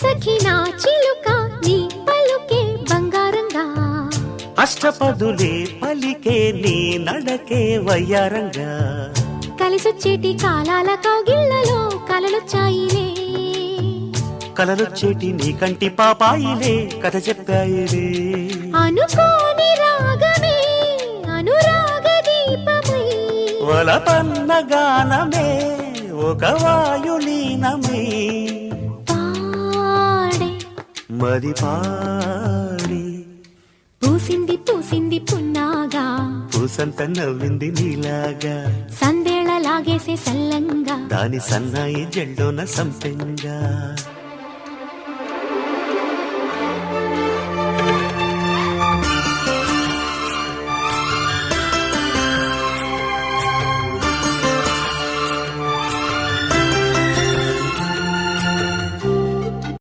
సఖి నా చిలుక నీ పలుకే బంగారంగా అష్టపదులే పలికే నీ నడకే వయ్యారంగా కలిసొచ్చేటి కాలాల కౌగిళ్లలో కలలొచ్చాయిలే కలలొచ్చేటి నీ కంటి పాపాయిలే కథ చెప్పాయిలే అనుకోని రాగమే అనురాగ దీపమై వలపన్న గానమే ఒక వాయులీనమై పాడే మది పాడి పూసింది పూసింది పున్నాగా పూసంత నవ్వింది నీలాగా సందేళ లాగేసే సల్లంగా దాని సన్నాయి జెండోన సంపెంగా